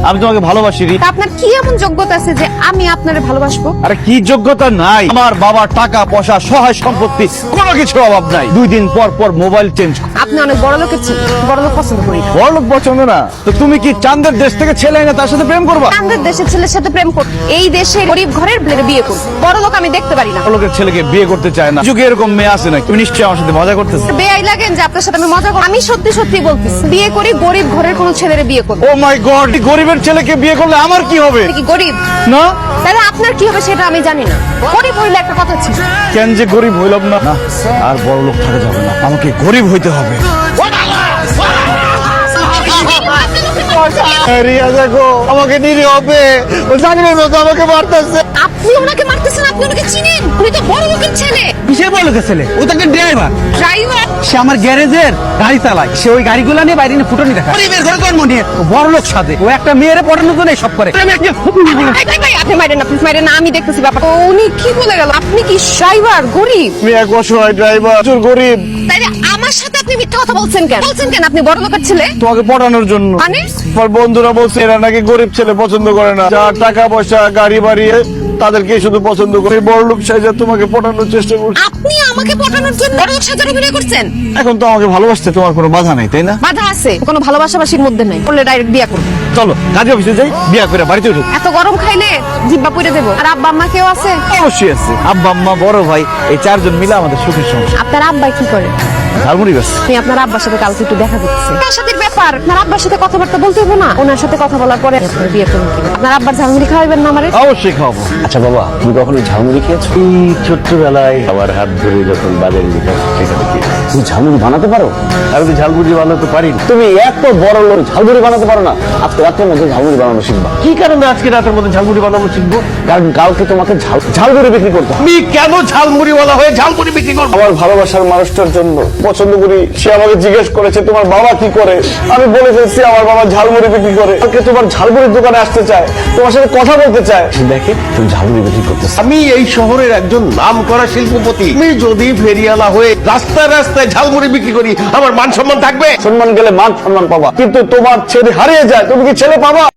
আমি তোমাকে ভালোবাসি রি। তা আপনার কি এমন যোগ্যতা আছে যে আমি আপনারে ভালোবাসবো? আরে কি যোগ্যতা নাই, আমার বাবার টাকা পয়সা সহায় সম্পত্তি কোনো কিছু অভাব নাই। 2 দিন পর পর মোবাইল চেঞ্জ। আপনি অনেক বড় লোকের ছেলে, বড় লোক পছন্দ করি। বড় লোক পছন্দ না তো তুমি কি চাঁদের দেশ থেকে ছেলে এনে তার সাথে প্রেম করবা? আমাদের দেশের ছেলের সাথে প্রেম করব, এই দেশে গরিব ঘরের ছেলের বিয়ে করব। বড় লোক আমি দেখতে পারি না। বড় লোকের ছেলেকে বিয়ে করতে চায় না, যুগে এরকম মেয়ে আছে না? তুমি নিশ্চয়ই আমার সাথে মজা করতেছো। বেআই লাগেন যে আপনার সাথে আমি মজা করি? আমি সত্যি সত্যি বলতেছি, বিয়ে করি গরিব ঘরের কোন ছেলের বিয়ে করব। ও মাই গড, গরিবের ছেলেকে বিয়ে করলে আমার কি হবে? আপনি কি গরিব না। তাহলে আপনার কি হবে সেটা আমি জানি না। গরিব হইলে একটা কথা ছিল। কেন যে গরিব হইলাম না? না, আর বড় লোক থাকা যাবে না, আমাকে গরিব হইতে হবে। রিয়া দেখো, আমাকে নিরীহ হবে, ও জানিবে মতো আমাকে মারতেছে। আপনি ওনাকে মারতেছেন, আপনি ওনাকে চিনেন? উনি তো বড় লোকের ছেলে। কিসের বড় লোকের ছেলে? ও তো একটা ড্রাইভার। ড্রাইভার? সে আমার গ্যারেজের গাড়ি চালায়। সে ওই গাড়িগুলো নিয়ে বাইরে নিয়ে ফুটনি দেখায়। গরিবের ঘরে জন্ম নিয়ে ও বড় লোক সাথে। ও একটা মেয়েরে পটানোর জন্য সব করে। ভাই, আপনি মারেন না, প্লিজ মারেন না, আমি দেখতেছি ব্যাপার। উনি কি বলে গেল? আপনি কি ড্রাইভার গরিব? আমি এক অসহায় ড্রাইভার, প্রচুর গরিব। তাইলে আমার সাথে আপনি মিথ্যা কথা বলছেন কেন? বলছেন কেন আপনি বড় লোকের ছেলে? তোমাকে পটানোর জন্য। মানে? আমার বন্ধুরা বলছে এরা নাকি গরিব ছেলে পছন্দ করে না, যার টাকা পয়সা গাড়ি বাড়ি তাদেরকে শুধু পছন্দ করে। বড় লোক সাইজা তোমাকে পটানোর চেষ্টা করছে। আপনি আমাকে পটানোর জন্য বড় লোক সাজার অভিনয় করছেন? এখন তো আমাকে ভালোবাসতে তোমার কোনো বাধা নেই, তাই না? বাধা আছে, কোনো ভালোবাসাবাসির মধ্যে নাই। বললে ডাইরেক্ট বিয়া করব। চলো কাজে অফিসে যাই, বিয়া করে বাড়িতে উঠো। এত গরম খাইলে জিব্বা পুড়ে দেবো। আর আব্বা আম্মা কেউ আছে? অবশ্যই আছে, আব্বা আম্মা বড় ভাই, এই 4 জন মিলে আমাদের সুখের সংসার। আপনার আব্বাই কি করে? ঝালমুড়ি ব্যাস। আমি আপনার আব্বার সাথে কালকে একটু দেখা করতেছি। তার সাথে ব্যাপার, আপনার আব্বার সাথে কথাবার্তা বলতে হবে না? ওনার সাথে কথা বলার পরে আপনার বিয়ে করুন। আপনার আব্বার ঝালমুড়ি খাওয়াবেন না আমারে? অবশ্যই খাওয়াবো। আচ্ছা বাবা, তুমি কখনো ঝালমুড়ি খেয়েছো? এই ছোট্টবেলায় আমার হাত ধরে যখন বাজারে যেতাম সেখানে খেয়েছি। তুমি ঝালমুড়ি বানাতে পারো? আমি তো ঝালমুড়ি বানাতে পারি না। তুমি এত বড় লোক, ঝালমুড়ি বানাতে পারো না? আজকে রাতের মধ্যে ঝালমুড়ি বানানো শিখবা। কি কারণে আজকে রাতের মধ্যে ঝালমুড়ি বানানো শিখবো? কারণ কালকে তোমাকে ঝালমুড়ি বিক্রি করতে হবে। আমি কেন ঝালমুড়ি বলা হয়ে ঝালমুড়ি বিক্রি করবো? আমার ভালোবাসার মানুষটার জন্য পছন্দ করি, সে আমাকে জিজ্ঞেস করেছে তোমার বাবা কি করে। আমি বলে ফেলছি আমার বাবা ঝালমুড়ি বিক্রি করে। কালকে তোমার ঝালমুড়ির দোকানে আসতে চায়, তোমার সাথে কথা বলতে চায়। দেখে তুমি ঝালমুড়ি বিক্রি করতেছ। আমি এই শহরের একজন নামকরা শিল্পপতি। আমি যদি ফেরিওয়ালা হয়ে রাস্তায় রাস্তায় ঝালমুড়ি বিক্রি করি, আমার মান সম্মান থাকবে? সম্মান গেলে মান সম্মান পাবা, কিন্তু তোমার ছেলে হারিয়ে যায়, তুমি কি ছেলে পাবা?